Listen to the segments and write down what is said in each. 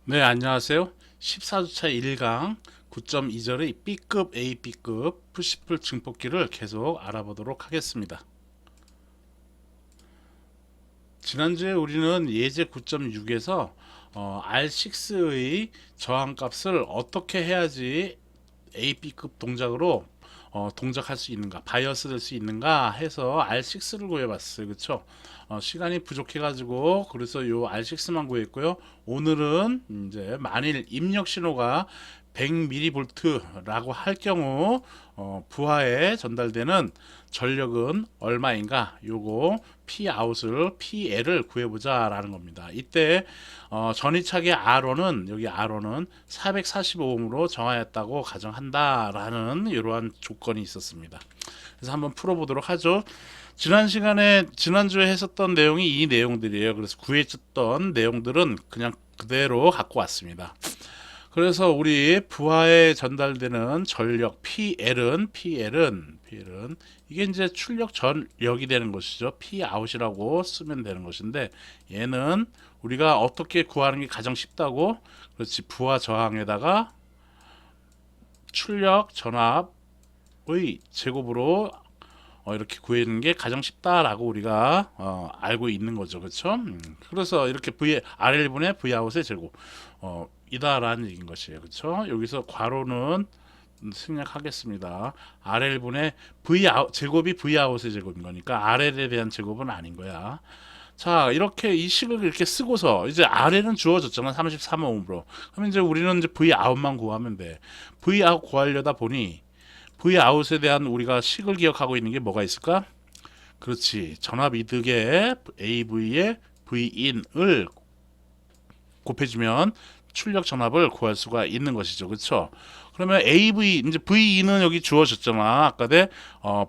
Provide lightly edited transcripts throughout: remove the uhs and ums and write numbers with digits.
네, 안녕하세요. 14주차 1강 9.2절의 B급 A, B급 푸시풀 증폭기를 계속 알아보도록 하겠습니다. 지난주에 우리는 예제 9.6에서 R6의 저항값을 어떻게 해야지 A, B급 동작으로 동작할 수 있는가, 바이어스 될 수 있는가 해서 R6를 구해봤어요. 그쵸? 시간이 부족해가지고 그래서 요 R6만 구했고요. 오늘은 이제 만일 입력 신호가 100mV라고 할 경우 부하에 전달되는 전력은 얼마인가 요거 Pout을 PL을 구해보자 라는 겁니다. 이때 전위차계 R1은 여기 R1은 445ohm으로 정하였다고 가정한다라는 이러한 조건이 있었습니다. 그래서 한번 풀어보도록 하죠. 지난주에 했었던 내용이 이 내용들이에요. 그래서 구해줬던 내용들은 그냥 그대로 갖고 왔습니다. 그래서 우리 부하에 전달되는 전력 PL은 이게 이제 출력 전력이 되는 것이죠. Pout이라고 쓰면 되는 것인데 얘는 우리가 어떻게 구하는 게 가장 쉽다고? 그렇지. 부하 저항에다가 출력 전압의 제곱으로 이렇게 구하는 게 가장 쉽다라고 우리가 알고 있는 거죠. 그렇죠? 그래서 이렇게 RL분의 Vout의 제곱 이다라는 얘기인 것이에요. 그렇죠? 여기서 괄호는 생략하겠습니다. RL분의 제곱이 Vout의 제곱인 거니까 RL에 대한 제곱은 아닌 거야. 자, 이렇게 이 식을 이렇게 쓰고서 이제 RL은 주어졌잖아. 33ohm으로. 그럼 이제 우리는 이제 Vout만 구하면 돼. Vout 구하려다 보니 Vout에 대한 우리가 식을 기억하고 있는 게 뭐가 있을까? 그렇지. 전압 이득에 AV에 Vin을 곱해주면 출력 전압을 구할 수가 있는 것이죠. 그렇죠? 그러면 이제 V는 여기 주어졌잖아. 아까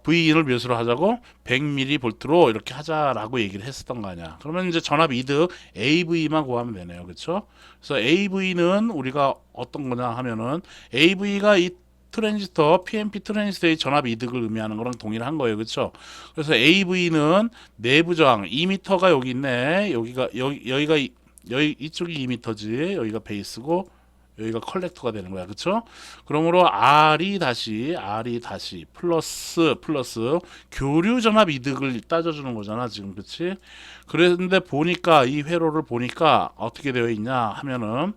Vin을 몇으로 하자고 100mV로 이렇게 하자라고 얘기를 했었던 거 아니야. 그러면 이제 전압 이득 AV만 구하면 되네요. 그렇죠? 그래서 AV는 우리가 어떤 거냐 하면은 AV가 이 트랜지스터 PNP 트랜지스터의 전압 이득을 의미하는 거랑 동일한 거예요. 그렇죠? 그래서 AV는 내부 저항 2m가 여기 있네. 여기 이쪽이 2m지. 여기가 베이스고 여기가 컬렉터가 되는 거야. 그쵸? 그러므로 R이 다시 플러스 교류 전압 이득을 따져주는 거잖아. 지금 그치? 그런데 보니까 이 회로를 보니까 어떻게 되어 있냐 하면은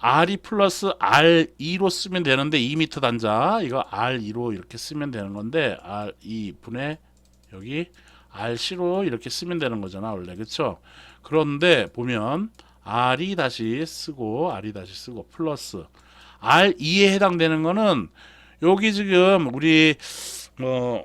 R이 플러스 R2로 쓰면 되는데 2m 단자 이거 R2로 이렇게 쓰면 되는 건데 R2 분의 여기 RC로 이렇게 쓰면 되는 거잖아 원래. 그쵸? 그런데 보면 R이 다시 쓰고 플러스 R2에 해당되는 거는 여기 지금 우리 어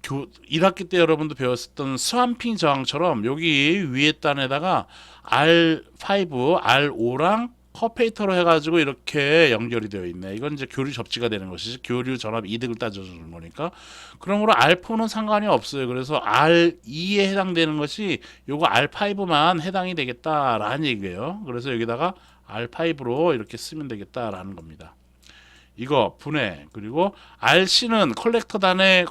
1학기 때 여러분도 배웠었던 스왑핑 저항처럼 여기 위에 단에다가 R5, R5랑 커페이터로 해가지고 이렇게 연결이 되어 있네. 이건 이제 교류 접지가 되는 것이지. 교류 전압 이득을 따져주는 거니까. 그러므로 R4는 상관이 없어요. 그래서 R2에 해당되는 것이 요거 R5만 해당이 되겠다라는 얘기예요. 그래서 여기다가 R5로 이렇게 쓰면 되겠다라는 겁니다. 이거 분해 그리고 RC는 컬렉터 단에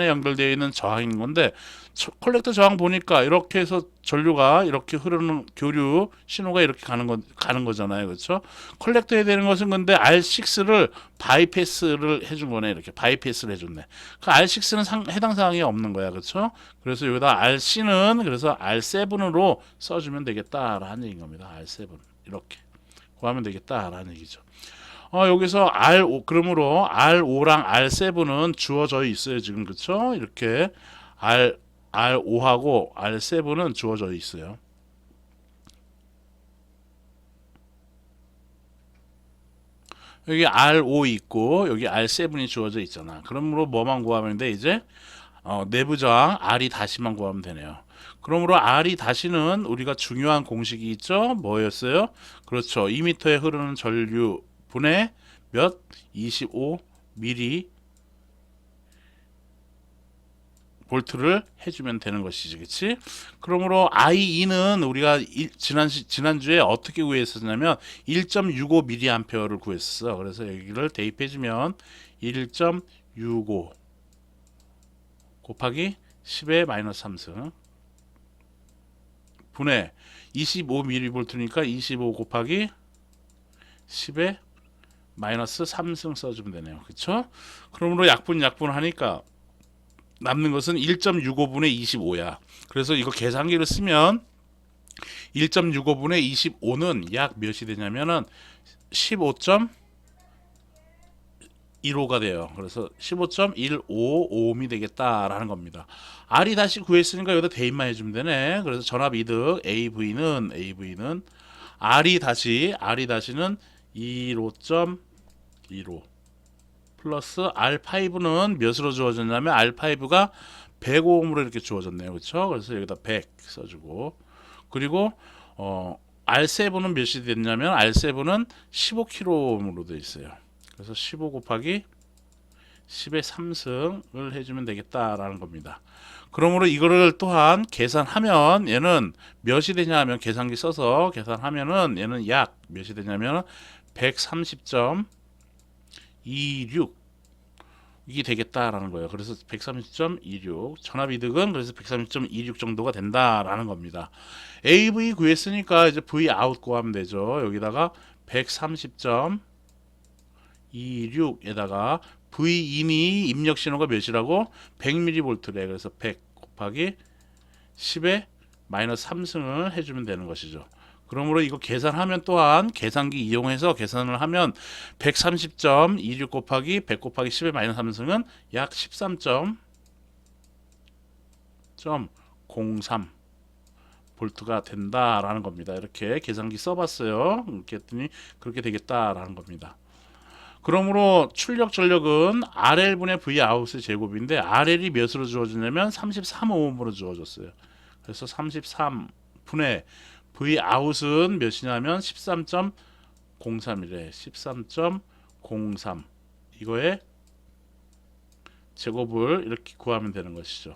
연결되어 있는 저항인 건데 컬렉터 저항 보니까 이렇게 해서 전류가 이렇게 흐르는 교류 신호가 이렇게 가는 거잖아요. 그렇죠? 컬렉터에 되는 것은 근데 R6를 바이패스를 해준 거네. 이렇게 바이패스를 해줬네. 그 R6는 해당 사항이 없는 거야. 그렇죠? 그래서 여기다 RC는 그래서 R7으로 써주면 되겠다라는 얘기인 겁니다. R7 이렇게 구하면 되겠다라는 얘기죠. 여기서 그러므로 R5랑 R7은 주어져 있어요. 지금 그쵸? 이렇게 R5하고 R7은 주어져 있어요. 여기 R5 있고 여기 R7이 주어져 있잖아. 그러므로 뭐만 구하면 돼 이제? 내부 저항 R이 다시만 구하면 되네요. 그러므로 R이 다시는 우리가 중요한 공식이 있죠. 뭐였어요? 그렇죠. 2m에 흐르는 전류 분의 몇? 25mV 볼트를 해주면 되는 것이지, 그렇지? 그러므로 IE는 우리가 지난주에 어떻게 구했었냐면 1.65mA를 구했었어. 그래서 여기를 대입해주면 1.65 곱하기 10의 마이너스 3승 분의 25mV니까 25 곱하기 10에 마이너스 3승 써주면 되네요. 그쵸? 그러므로 약분 하니까 남는 것은 1.65분의 25야. 그래서 이거 계산기를 쓰면 1.65분의 25는 약 몇이 되냐면은 15.15가 돼요. 그래서 15.155옴이 되겠다라는 겁니다. R이 다시 구했으니까 여기다 대입만 해주면 되네. 그래서 전압이득 AV는 R이 다시는 15.15 플러스 R5는 몇으로 주어졌냐면 R5가 105옴으로 이렇게 주어졌네요. 그렇죠? 그래서 여기다 100 써주고, 그리고 R7은 몇이 됐냐면 R7은 15kΩ으로 되어 있어요. 그래서 15 곱하기 10의 3승을 해주면 되겠다라는 겁니다. 그러므로 이거를 또한 계산하면 얘는 몇이 되냐 하면 계산기 써서 계산하면은 얘는 약 몇이 되냐면 130.26 이게 되겠다라는 거예요. 그래서 130.26 전압이득은 그래서 130.26 정도가 된다라는 겁니다. AV 구했으니까 이제 V 아웃 구하면 되죠. 여기다가 130.26에다가 V 인이 입력 신호가 몇이라고 100mV래. 그래서 100 곱하기 10에 마이너스 3승을 해주면 되는 것이죠. 그러므로 이거 계산하면 또한 계산기 이용해서 계산을 하면 130.26 곱하기 100 곱하기 10의 마이너스 3승은 약 13.03 볼트가 된다라는 겁니다. 이렇게 계산기 써봤어요. 이렇게 했더니 그렇게 되겠다라는 겁니다. 그러므로 출력 전력은 RL분의 V 아웃의 제곱인데 RL이 몇으로 주어졌냐면 33옴으로 주어졌어요. 그래서 33분의 V 아웃은 몇이냐면 13.03이래. 13.03 이거에 제곱을 이렇게 구하면 되는 것이죠.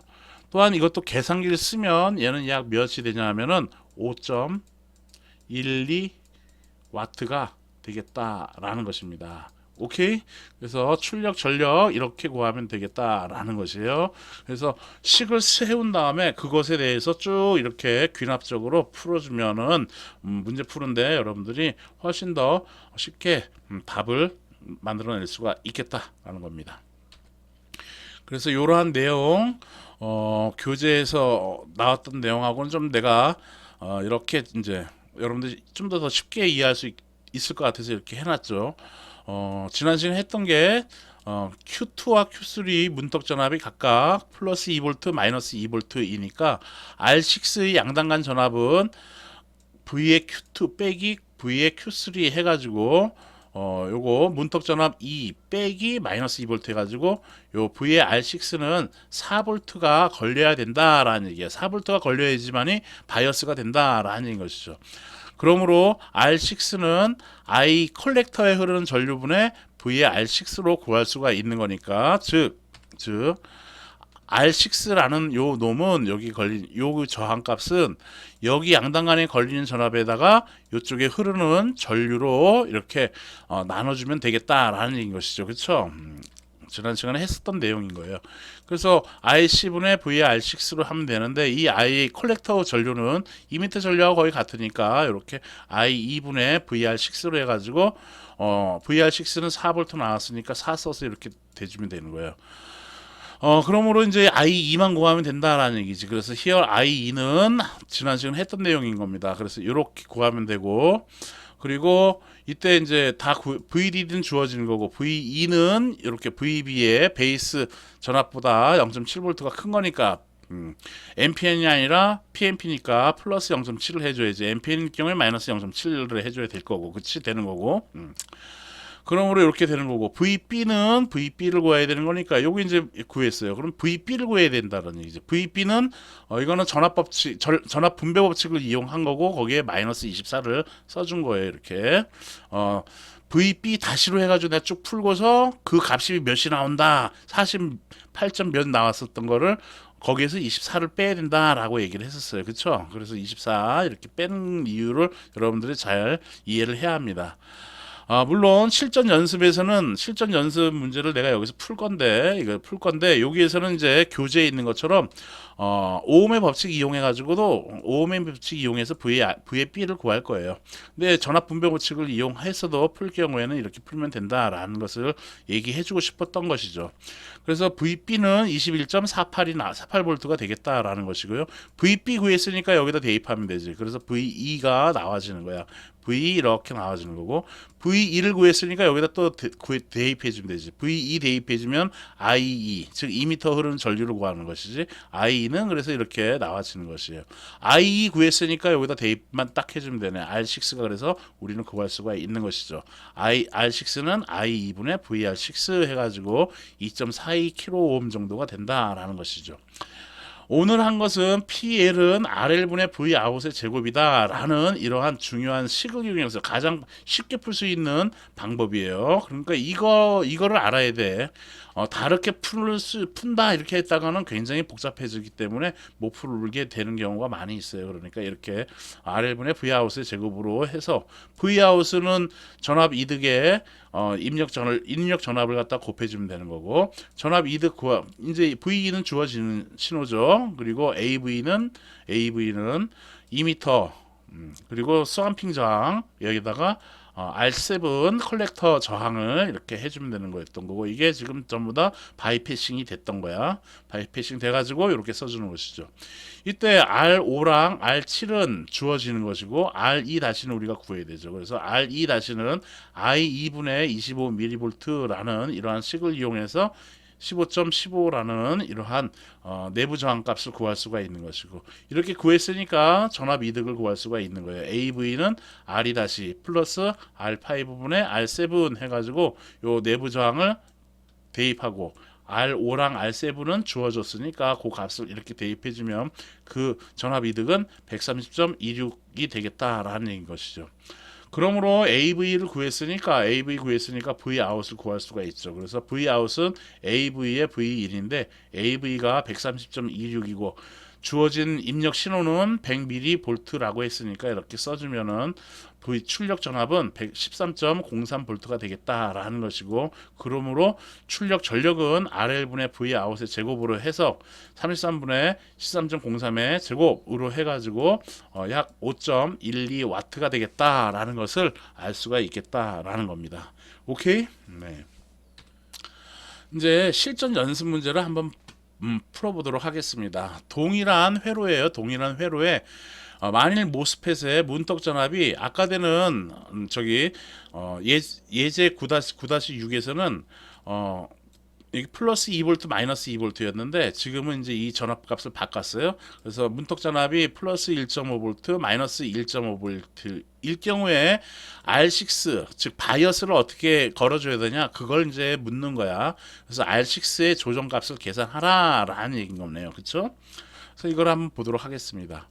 또한 이것도 계산기를 쓰면 얘는 약 몇이 되냐면은 5.12W가 되겠다라는 것입니다. 오케이? 그래서 출력 전력 이렇게 구하면 되겠다라는 것이에요. 그래서 식을 세운 다음에 그것에 대해서 쭉 이렇게 귀납적으로 풀어주면은 문제 푸는데 여러분들이 훨씬 더 쉽게 답을 만들어낼 수가 있겠다라는 겁니다. 그래서 이러한 내용 교재에서 나왔던 내용하고는 좀 내가 이렇게 이제 여러분들이 좀 더 쉽게 이해할 수 있을 것 같아서 이렇게 해놨죠. 지난 시간에 했던 게 Q2와 Q3 문턱 전압이 각각 플러스 2V 마이너스 2V이니까 R6의 양단간 전압은 V의 Q2 빼기 V의 Q3 해가지고 요거 문턱 전압 2 빼기 마이너스 2V 해가지고 요 V의 R6는 4V가 걸려야 된다라는 얘기야. 4V가 걸려야지만이 바이어스가 된다라는 것이죠. 그러므로 R6는 I 컬렉터에 흐르는 전류분의 V의 R6로 구할 수가 있는 거니까 즉 R6라는 요 놈은 여기 걸린 요 저항값은 여기 양단간에 걸리는 전압에다가 이쪽에 흐르는 전류로 이렇게 나눠주면 되겠다라는 것이죠. 그렇죠? 지난 시간에 했었던 내용인 거예요. 그래서 IC분의 VR6로 하면 되는데 이 I 컬렉터 전류는 2m 전류하고 거의 같으니까 이렇게 I2분의 VR6로 해가지고 VR6는 4V 나왔으니까 4 써서 이렇게 대주면 되는 거예요. 그러므로 이제 I2만 구하면 된다라는 얘기지. 그래서 here I2는 지난 시간에 했던 내용인 겁니다. 그래서 이렇게 구하면 되고, 그리고 이때 이제 다 VD는 주어지는 거고 V2는 이렇게 VB의 베이스 전압보다 0.7V가 큰 거니까 NPN이 아니라 PNP니까 플러스 0.7을 해줘야지. NPN일 경우에 마이너스 0.7을 해줘야 될 거고, 그치? 되는 거고. 그러므로 이렇게 되는 거고 VB는 VB를 구해야 되는 거니까 여기 이제 구했어요. 그럼 VB를 구해야 된다는 얘기죠. VB는 이거는 전압 법칙, 전압 분배 법칙을 이용한 거고 거기에 마이너스 24를 써준 거예요. 이렇게 VB 다시로 해가지고 내가 쭉 풀고서 그 값이 몇이 나온다. 48점 몇 나왔었던 거를 거기에서 24를 빼야 된다라고 얘기를 했었어요. 그렇죠? 그래서 24 이렇게 빼는 이유를 여러분들이 잘 이해를 해야 합니다. 물론 실전 연습 문제를 내가 여기서 풀 건데, 여기에서는 이제 교재에 있는 것처럼 오음의 법칙 이용해 가지고도 오음의 법칙 이용해서 V의 B를 구할 거예요. 근데 전압 분배 법칙을 이용해서도 풀 경우에는 이렇게 풀면 된다라는 것을 얘기해 주고 싶었던 것이죠. 그래서 VB는 21.48V가 되겠다라는 것이고요. VB 구했으니까 여기다 대입하면 되지. 그래서 VE가 나와지는 거야. V 이렇게 나와지는 거고, V2를 구했으니까 여기다 또 대입해 주면 되지. V2 대입해 주면 IE, 즉 2m 흐르는 전류를 구하는 것이지. IE는 그래서 이렇게 나와지는 것이에요. IE 구했으니까 여기다 대입만 딱 해주면 되네. R6가 그래서 우리는 구할 수가 있는 것이죠. R6는 IE분의 VR6 해가지고 2.42kΩ 정도가 된다라는 것이죠. 오늘 한 것은 PL은 RL분의 Vout의 제곱이다라는 이러한 중요한 식을 이용해서 가장 쉽게 풀 수 있는 방법이에요. 그러니까 이거를 알아야 돼. 다르게 푼다 이렇게 했다가는 굉장히 복잡해지기 때문에 못 풀게 되는 경우가 많이 있어요. 그러니까 이렇게 RL분의 Vout의 제곱으로 해서 Vout는 전압 이득에 입력 전압을 갖다 곱해주면 되는 거고, 전압 이득 이제 VE는 주어지는 신호죠. 그리고 AV는 2m, 그리고 스왑핑 저항 여기다가 R7 컬렉터 저항을 이렇게 해주면 되는 거였던 거고, 이게 지금 전부 다 바이패싱이 됐던 거야. 바이패싱 돼가지고 이렇게 써주는 것이죠. 이때 R5랑 R7은 주어지는 것이고, R2-는 우리가 구해야 되죠. 그래서 R2-는 I2분의 25mV라는 이러한 식을 이용해서 15.15라는 이러한 내부 저항값을 구할 수가 있는 것이고, 이렇게 구했으니까 전압 이득을 구할 수가 있는 거예요. AV는 R2- 플러스 R5분의 R7 해가지고 요 내부 저항을 대입하고, R5랑 R7은 주어졌으니까 그 값을 이렇게 대입해주면 그 전압 이득은 130.26이 되겠다라는 것이죠. 그러므로 AV 구했으니까 Vout을 구할 수가 있죠. 그래서 Vout은 AV의 V1인데 AV가 130.26이고 주어진 입력 신호는 100mV라고 했으니까 이렇게 써주면은 출력 전압은 113.03V가 되겠다라는 것이고, 그러므로 출력 전력은 RL분의 Vout의 제곱으로 해서 33분의 13.03의 제곱으로 해가지고 약 5.12W가 되겠다라는 것을 알 수가 있겠다라는 겁니다. 오케이? 네. 이제 실전 연습 문제를 한번 풀어보도록 하겠습니다. 동일한 회로에 만일 모스펫의 문턱 전압이 아까는 예제 9-6에서는 이게 플러스 2V 마이너스 2V였는데 지금은 이제 이 전압값을 바꿨어요. 그래서 문턱 전압이 플러스 1.5V 마이너스 1.5V일 경우에 R6 즉 바이어스를 어떻게 걸어줘야 되냐, 그걸 이제 묻는 거야. 그래서 R6의 조정값을 계산하라라는 얘기인 거네요. 그렇죠? 그래서 이걸 한번 보도록 하겠습니다.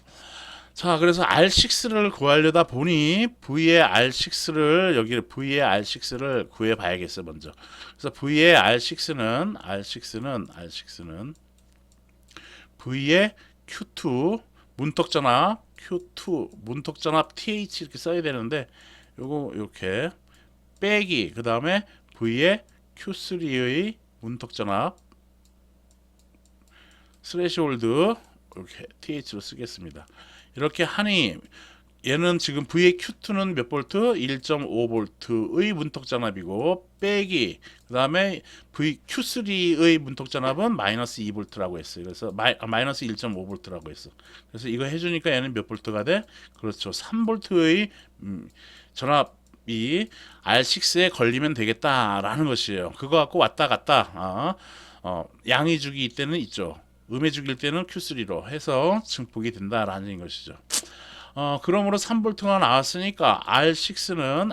자, 그래서 R6를 구하려다 보니 V의 R6를 구해 봐야겠어요, 먼저. 그래서 V의 R6는 V의 Q2 문턱전압 TH 이렇게 써야 되는데, 요거 이렇게 빼기 그다음에 V의 Q3의 문턱전압 스레시홀드 이렇게 TH로 쓰겠습니다. 이렇게 하니 얘는 지금 V의 Q2는 몇 볼트? 1.5V의 문턱 전압이고, 빼기 그 다음에 Q3의 문턱 전압은 마이너스 2V라고 했어요. 그래서 마이너스 1.5V라고 했어. 그래서 이거 해주니까 얘는 몇 볼트가 돼? 그렇죠. 3V의 전압이 R6에 걸리면 되겠다라는 것이에요. 그거 갖고 왔다 갔다 양의 주기 이때는 있죠. 음의 주기일 때는 Q3로 해서 증폭이 된다라는 것이죠. 그러므로 3V가 나왔으니까 R6는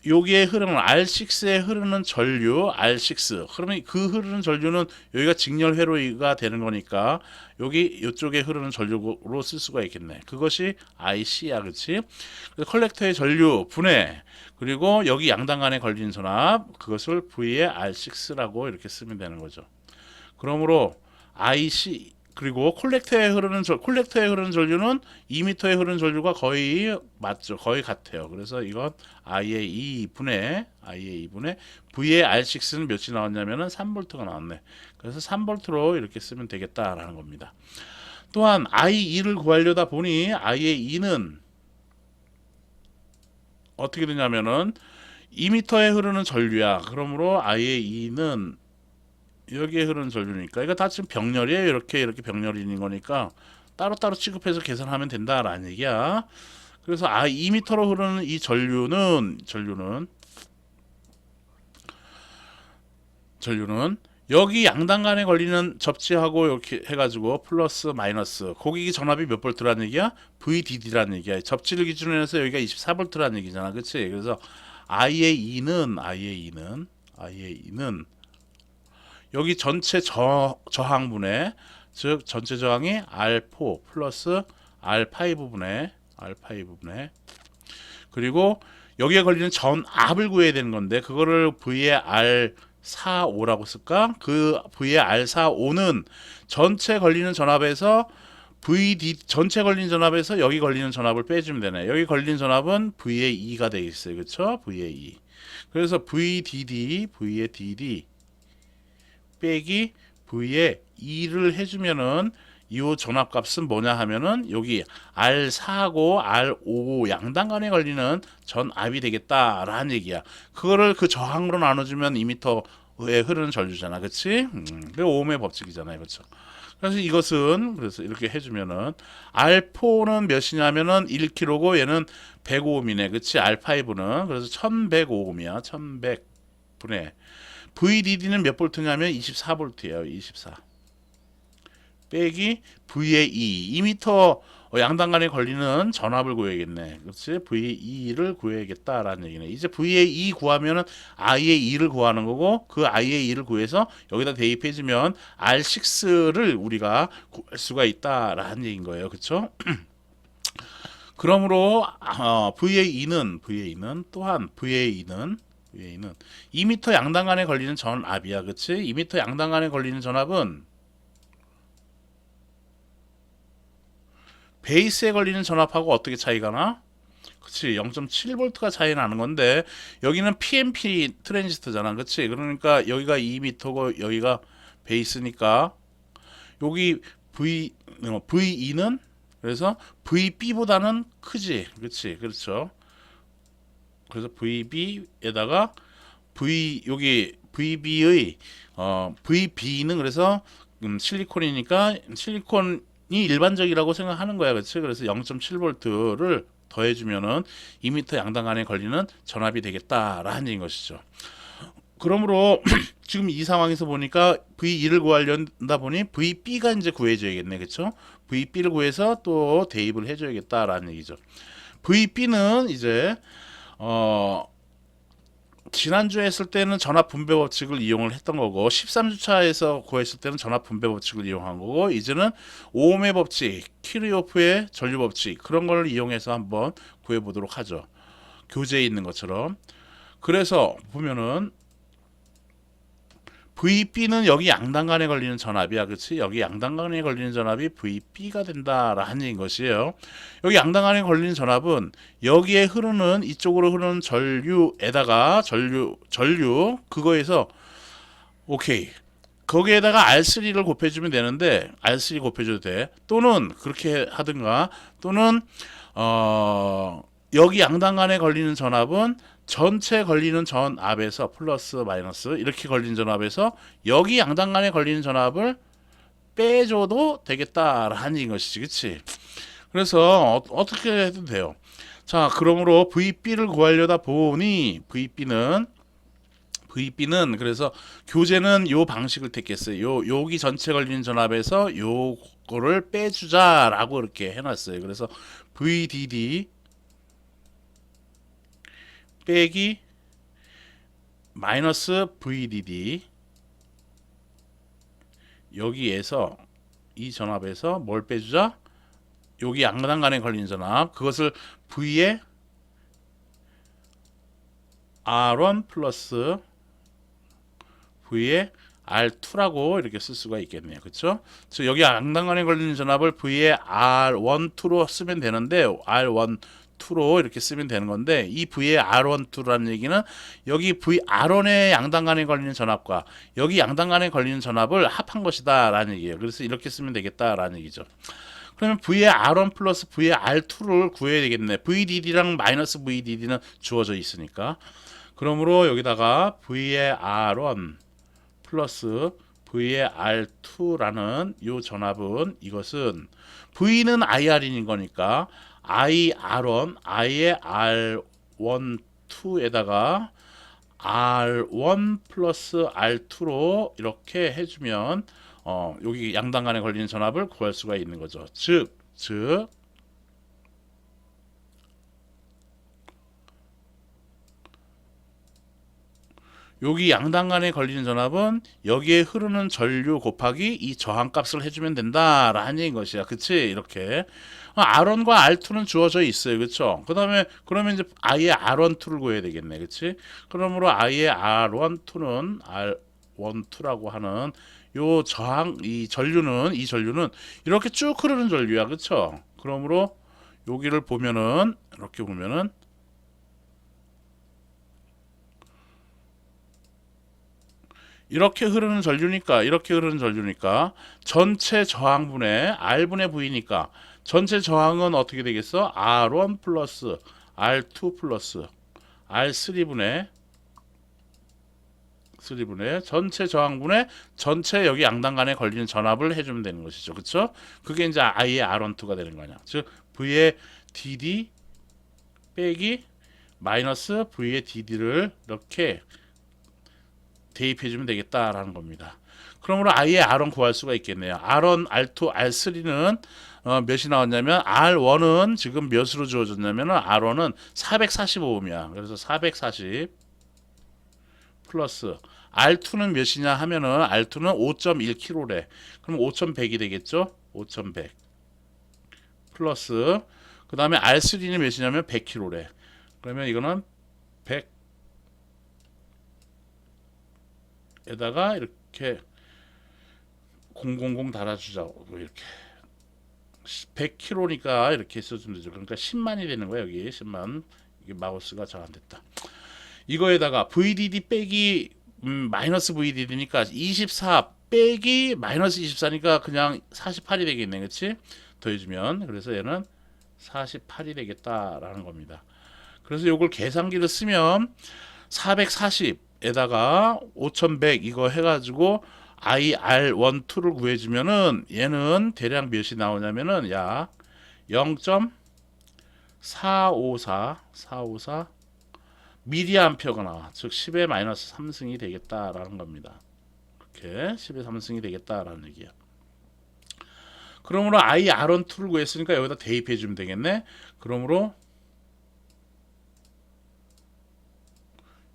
여기에 흐르는 R6에 흐르는 전류 R6, 그러면 그 흐르는 전류는 여기가 직렬 회로가 되는 거니까 여기 이쪽에 흐르는 전류로 쓸 수가 있겠네. 그것이 IC야, 그렇지? 컬렉터의 전류 분해, 그리고 여기 양당 간에 걸린 전압, 그것을 V의 R6라고 이렇게 쓰면 되는 거죠. 그러므로 그리고 콜렉터에 흐르는 전류는 이미터에 흐르는 전류가 거의 맞죠. 거의 같아요. 그래서 이건 I의 2분의 V의 R6는 몇이 나왔냐면은 3V가 나왔네. 그래서 3V로 이렇게 쓰면 되겠다라는 겁니다. 또한 I2를 구하려다 보니 I의 2는 어떻게 되냐면은 2m에 흐르는 전류야. 그러므로 I의 2는 여기에 흐르는 전류니까 이거 다 지금 병렬이에요. 이렇게 병렬이 있는 거니까 따로따로 취급해서 계산하면 된다라는 얘기야. 그래서 2m로 흐르는 이 전류는 여기 양당 간에 걸리는 접지하고 이렇게 해가지고 플러스 마이너스 거기 전압이 몇 볼트라는 얘기야? VDD라는 얘기야. 접지를 기준으로 해서 여기가 24볼트라는 얘기잖아. 그치? 그래서 I의 2는 여기 전체 저항분의 즉 전체 저항이 R4 플러스 R5분의 그리고 여기에 걸리는 전압을 구해야 되는 건데 그거를 V의 R45라고 쓸까? 그 V의 R45는 전체 걸리는 전압에서 전체 걸린 전압에서 여기 걸리는 전압을 빼주면 되네. 여기 걸린 전압은 V의 2가 되어 있어요. 그렇죠? V의 2. 그래서 V의 DD 빼기 V의 2를 해주면은 이 전압값은 뭐냐 하면은 여기 R4하고 R5 양당 간에 걸리는 전압이 되겠다라는 얘기야. 그거를 그 저항으로 나눠주면 2m에 흐르는 전류잖아. 그치? 그 오음의 법칙이잖아요. 그렇죠? 그래서 그래서 이렇게 해주면은 R4는 몇이냐면은 1kg고 얘는 105옴이네. 그치? R5는 그래서 1105옴이야. 1100분의 VDD는 몇 볼트냐면 24볼트예요. 24 빼기 V의 2m 양당 간에 걸리는 전압을 구해야겠네. 그렇지? V의 2를 구해야겠다라는 얘기네. 이제 V의 2 구하면은 I의 2를 구하는 거고 그 I의 2를 구해서 여기다 대입해주면 R6를 우리가 구할 수가 있다라는 얘기인 거예요. 그렇죠? 그러므로 V의 2는 또한 V의 2는 2m 양당 간에 걸리는 전압이야. 그치? 2m 양당 간에 걸리는 전압은 베이스에 걸리는 전압하고 어떻게 차이가 나? 그치? 0.7V가 차이 나는 건데 여기는 PNP 트랜지스터잖아. 그치? 그러니까 여기가 2m고 여기가 베이스니까 여기 V2는 그래서 VB보다는 크지. 그치? 그렇죠? 그래서 VB에다가 여기 VB의 VB는 그래서 실리콘이니까 실리콘이 일반적이라고 생각하는 거야. 그렇지? 그래서 0.7V를 더해주면은 2m 양당 간에 걸리는 전압이 되겠다라는 얘기인 것이죠. 그러므로 지금 이 상황에서 보니까 V2를 구하려다 보니 VB가 이제 구해줘야겠네. 그렇죠? VB를 구해서 또 대입을 해줘야겠다라는 얘기죠. VB는 이제 지난주에 했을 때는 전압 분배 법칙을 이용을 했던 거고 13주차에서 구했을 때는 전압 분배 법칙을 이용한 거고 이제는 오음의 법칙, 키르호프의 전류 법칙 그런 걸 이용해서 한번 구해 보도록 하죠. 교재에 있는 것처럼. 그래서 보면은 VB는 여기 양당 간에 걸리는 전압이야. 그렇지? 여기 양당 간에 걸리는 전압이 VB가 된다라는 얘기인 것이에요. 여기 양당 간에 걸리는 전압은 여기에 흐르는 이쪽으로 흐르는 전류에다가 전류 그거에서 오케이. 거기에다가 R3를 곱해주면 되는데 R3 곱해줘도 돼. 또는 그렇게 하든가 또는 여기 양당 간에 걸리는 전압은 전체 걸리는 전압에서 플러스 마이너스 이렇게 걸리는 전압에서 여기 양당 간에 걸리는 전압을 빼줘도 되겠다라는 얘기인 것이지. 그치? 그래서 어떻게 해도 돼요. 자, 그러므로 VB를 구하려다 보니 VB는 그래서 교재는 요 방식을 택했어요. 여기 전체 걸리는 전압에서 요거를 빼주자라고 이렇게 해놨어요. 그래서 VDD 빼기 마이너스 VDD 여기에서 이 전압에서 뭘 빼주자? 여기 양당 간에 걸리는 전압 그것을 V에 R1 플러스 V에 R2라고 이렇게 쓸 수가 있겠네요. 그렇죠? 즉 여기 양단간에 걸리는 전압을 V의 R1, 2로 쓰면 되는데 R1, 2로 이렇게 쓰면 되는 건데 이 V의 R1, 2라는 얘기는 여기 VR1의 양단간에 걸리는 전압과 여기 양단간에 걸리는 전압을 합한 것이다 라는 얘기예요. 그래서 이렇게 쓰면 되겠다라는 얘기죠. 그러면 V의 R1 플러스 V의 R2를 구해야 되겠네. VDD랑 마이너스 VDD는 주어져 있으니까. 그러므로 여기다가 V의 R1 플러스 V의 R2라는 이 전압은 이것은 V는 IR인 거니까 IR1, I의 R1, 2에다가 R1 플러스 R2로 이렇게 해주면 여기 양단 간에 걸리는 전압을 구할 수가 있는 거죠. 즉 여기 양단 간에 걸리는 전압은 여기에 흐르는 전류 곱하기 이 저항값을 해주면 된다라는 것이야. 그치? 이렇게 R1과 R2는 주어져 있어요. 그쵸? 그 다음에 그러면 이제 I의 R1, 2를 구해야 되겠네. 그치? 그러므로 I의 R1, 2는 R1, 2라고 하는 요 저항 이 전류는 이렇게 쭉 흐르는 전류야. 그쵸? 그러므로 여기를 보면은 이렇게 보면은 이렇게 흐르는 전류니까 전체 저항분의 R분의 V니까 전체 저항은 어떻게 되겠어? R1 플러스 R2 플러스 R3분의 전체 저항분의 전체 여기 양단 간에 걸리는 전압을 해주면 되는 것이죠. 그쵸? 그게 이제 I의 R1, 2가 되는 거냐. 즉 V의 DD 빼기 마이너스 V의 DD를 이렇게 대입해주면 되겠다라는 겁니다. 그러므로 I의 R1 구할 수가 있겠네요. R1, R2, R3는 몇이 나왔냐면 R1은 지금 몇으로 주어졌냐면 R1은 445ohm이야. 그래서 440 플러스 R2는 몇이냐 하면은 R2는 5.1kg래. 그럼 5,100이 되겠죠? 5,100 플러스 그 다음에 R3는 몇이냐면 100kg래. 그러면 이거는 100 에다가 이렇게 000 달아주자고 이렇게 100kg니까 이렇게 써주면 되죠. 그러니까 10만이 되는 거야. 여기 10만. 이게 마우스가 잘 안 됐다. 이거에다가 VDD 빼기 마이너스 VDD니까 24 빼기 마이너스 24니까 그냥 48이 되겠네. 그렇지? 더해주면 그래서 얘는 48이 되겠다라는 겁니다. 그래서 이걸 계산기를 쓰면 440에다가 5100 이거 해가지고 IR1, 2를 구해주면은 얘는 대략 몇이 나오냐면은 약 0.454 미리암페어가 나와. 즉 10의 마이너스 3승이 되겠다라는 겁니다. 이렇게 10의 3승이 되겠다라는 얘기야. 그러므로 IR1, 2를 구했으니까 여기다 대입해 주면 되겠네. 그러므로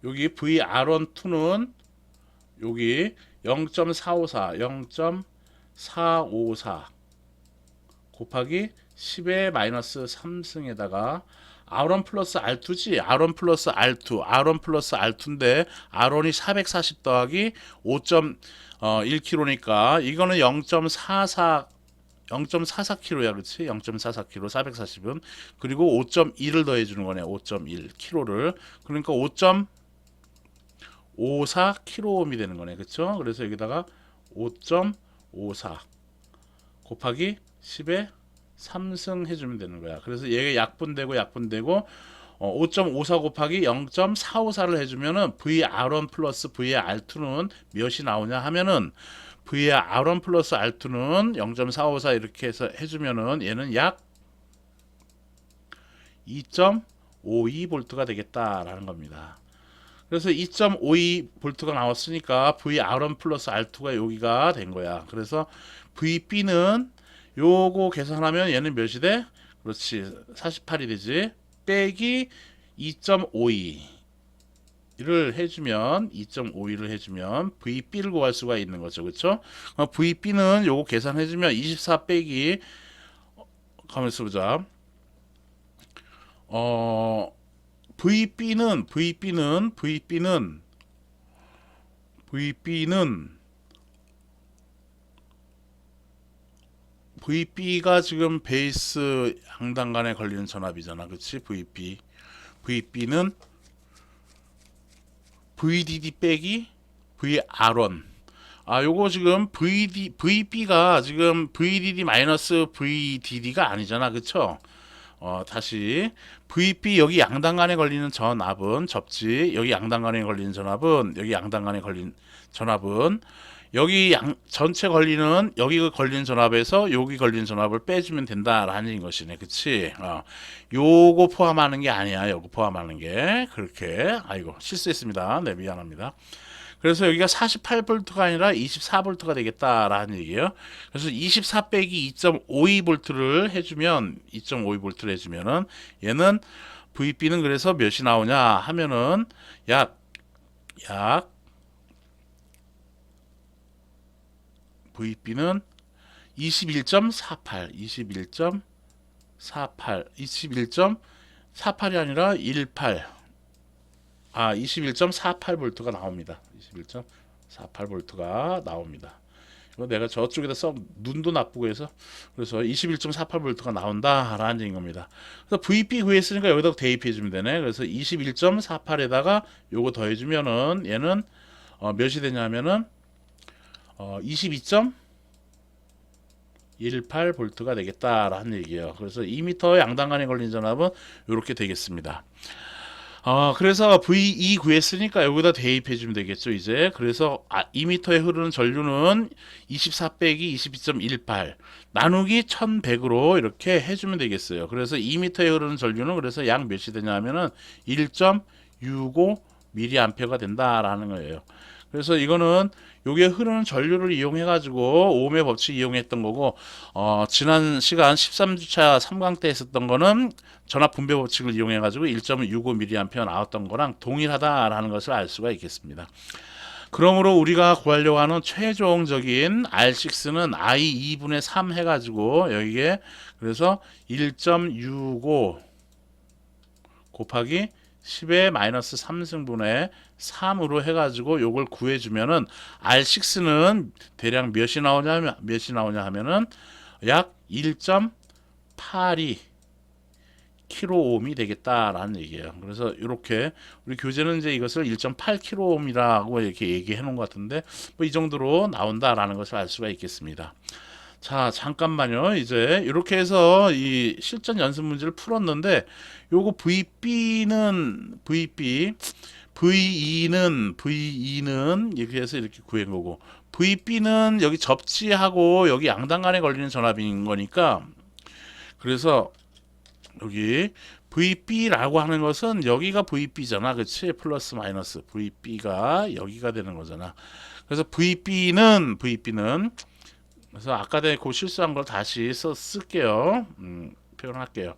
여기 VR1, 2는 여기 0.454 곱하기 10의 마이너스 3승에다가 R1 플러스 R2지. R1 플러스 R2 R1 플러스 R2인데 R1이 440 더하기 5.1kg니까 이거는 0.44kg야. 그렇지? 0.44kg 440은 그리고 5.1을 더해 주는 거네. 5.1kg를. 그러니까 5.54kg이 되는 거네. 그렇죠? 그래서 여기다가 5.54 곱하기 10에 3승 해주면 되는 거야. 그래서 얘가 약분되고 5.54 곱하기 0.454를 해주면은 VR1 플러스 VR2는 몇이 나오냐 하면은 VR1 플러스 R2는 0.454 이렇게 해서 해주면은 얘는 약 2.52V가 되겠다라는 겁니다. 그래서 2.52V가 나왔으니까 VR1 플러스 R2가 여기가 된 거야. 그래서 VB는 요거 계산하면 얘는 몇이 돼? 그렇지. 48이 되지. 빼기 2.52를 해주면 VB를 구할 수가 있는 거죠. 그렇죠? VB는 요거 계산해주면 24 빼기 가만있어 보자. VB는 VB가 지금 베이스 양당 간에 걸리는 전압이잖아. 그치? VB는 VDD 빼기 VR1. 요거 지금 VB가 지금 VDD 마이너스 VDD가 아니잖아. 그쵸? 다시 VB 여기 양당 간에 걸리는 전압은 접지, 여기 양당 간에 걸리는 전압은, 여기 양당 간에 걸린 전압은 여기 전체 걸리는 여기 걸리는 전압에서 여기 걸리는 전압을 빼주면 된다라는 것이네. 그치? 요거 포함하는 게 아니야. 요거 포함하는 게 그렇게. 아이고 실수했습니다. 네, 미안합니다. 그래서 여기가 48V가 아니라 24V가 되겠다라는 얘기예요. 그래서 24 빼기 2.52V를 해주면 2.52V를 해주면은 얘는 VB는 그래서 몇이 나오냐 하면은 약 VB는 21.48, 21.48이 아니라 18. 21.48V가 나옵니다. 21.48V가 나옵니다. 이거 내가 저쪽에다 눈도 나쁘고 해서 그래서 21.48V가 나온다라는 얘기인 겁니다. 그래서 VB 구했으니까 여기다 대입해 주면 되네. 그래서 21.48에다가 요거 더해 주면은 얘는 몇이 되냐면은 22.18V가 되겠다라는 얘기예요. 그래서 2m 양당 간에 걸린 전압은 이렇게 되겠습니다. 그래서 V2 구했으니까 여기다 대입해 주면 되겠죠, 이제. 그래서 2m에 흐르는 전류는 24 빼기 22.18 나누기 1100으로 이렇게 해주면 되겠어요. 그래서 2m에 흐르는 전류는 그래서 약 몇이 되냐면은 1.65mA가 된다라는 거예요. 그래서 이거는 요게 흐르는 전류를 이용해 가지고 오음의 법칙 이용했던 거고, 지난 시간 13주차 3강 때 했었던 거는 전압 분배 법칙을 이용해 가지고 1.65mA 나왔던 거랑 동일하다라는 것을 알 수가 있겠습니다. 그러므로 우리가 구하려고 하는 최종적인 R6는 I 2분의 3 해가지고 여기에 그래서 1.65 곱하기 10의 마이너스 3승분의 3으로 해가지고 요걸 구해주면은 R6는 대략 몇이 나오냐 하면은 약 1.82 킬로옴이 되겠다라는 얘기예요. 그래서 이렇게 우리 교재는 이제 이것을 1.8 킬로옴이라고 이렇게 얘기해 놓은 것 같은데 뭐 이 정도로 나온다라는 것을 알 수가 있겠습니다. 자, 잠깐만요. 이제 이렇게 해서 이 실전 연습 문제를 풀었는데 요거 VE는 이렇게 해서 이렇게 구한 거고, VB는 여기 접지하고 여기 양당 간에 걸리는 전압인 거니까, 그래서 여기 VB라고 하는 것은 여기가 VB잖아. 그치? 플러스 마이너스 VB가 여기가 되는 거잖아. 그래서 VB는 그래서 아까 전에 그 실수한 걸 다시 쓸게요. 표현할게요.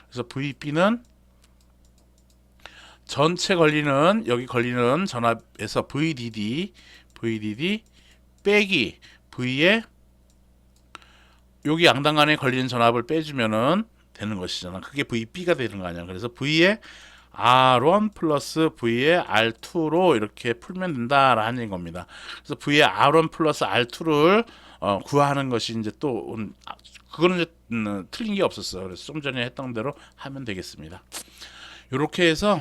그래서 VB는 전체 걸리는 여기 걸리는 전압에서 VDD 빼기 V에 여기 양당 간에 걸리는 전압을 빼주면은 되는 것이잖아. 그게 VB가 되는 거 아니야. 그래서 V에 R1 플러스 V에 R2로 이렇게 풀면 된다라는 겁니다. 그래서 V에 R1 플러스 R2를 구하는 것이 이제 또 그거는 이제 틀린 게 없었어요. 그래서 좀 전에 했던 대로 하면 되겠습니다. 이렇게 해서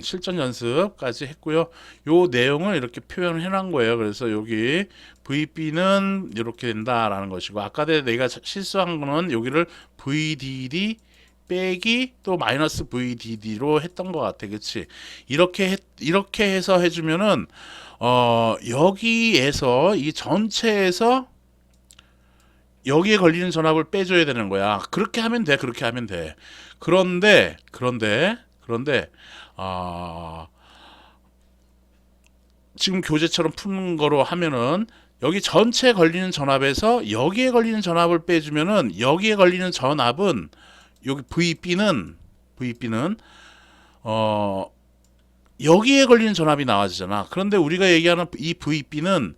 실전 연습까지 했고요. 요 내용을 이렇게 표현을 해놓은 거예요. 그래서 여기 VB는 이렇게 된다라는 것이고, 아까 내가 실수한 거는 여기를 VDD 빼기 또 마이너스 VDD로 했던 것 같아, 그렇지? 이렇게 해서 해주면은 여기에서 이 전체에서 여기에 걸리는 전압을 빼줘야 되는 거야. 그렇게 하면 돼. 그런데 지금 교재처럼 푸는 거로 하면은 여기 전체 걸리는 전압에서 여기에 걸리는 전압을 빼주면은 여기에 걸리는 전압은 여기 VB는 여기에 걸리는 전압이 나와지잖아. 그런데 우리가 얘기하는 이 VB는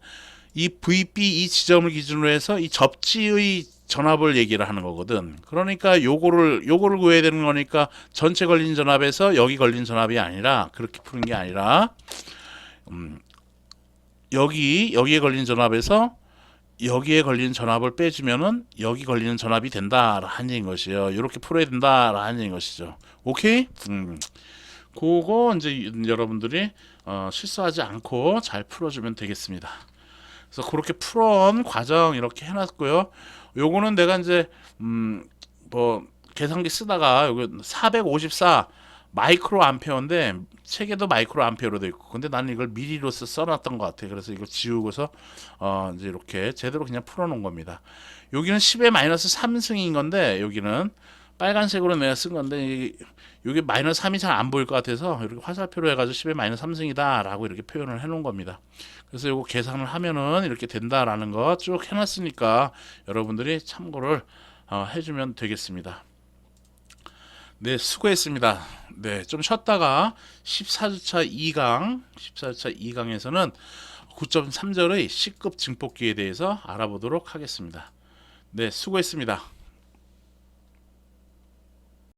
이 VB 이 지점을 기준으로 해서 이 접지의 전압을 얘기를 하는 거거든. 그러니까 요거를 구해야 되는 거니까 전체 걸린 전압에서 여기 걸린 전압이 아니라, 그렇게 푸는 게 아니라 여기에 걸린 전압에서 여기에 걸리는 전압을 빼주면은 여기 걸리는 전압이 된다라는 것이에요. 이렇게 풀어야 된다라는 것이죠. 오케이? 그거 이제 여러분들이 실수하지 않고 잘 풀어주면 되겠습니다. 그래서 그렇게 풀어온 과정 이렇게 해놨고요. 요거는 내가 이제 뭐 계산기 쓰다가 여기 454 마이크로 암페어인데 책에도 마이크로 암페어로 돼 있고, 근데 나는 이걸 미리로서 써놨던 것 같아. 그래서 이거 지우고서 이제 이렇게 제대로 그냥 풀어놓은 겁니다. 여기는 10의 마이너스 3승인 건데, 여기는 빨간색으로 내가 쓴 건데 이게 마이너스 3이 잘 안 보일 것 같아서 이렇게 화살표로 해가지고 10의 마이너스 3승이다 라고 이렇게 표현을 해 놓은 겁니다. 그래서 이거 계산을 하면은 이렇게 된다라는 거 쭉 해놨으니까 여러분들이 참고를 해주면 되겠습니다. 네, 수고했습니다. 네, 좀 쉬었다가 14주차 2강에서는 9.3절의 C급 증폭기에 대해서 알아보도록 하겠습니다. 네, 수고했습니다.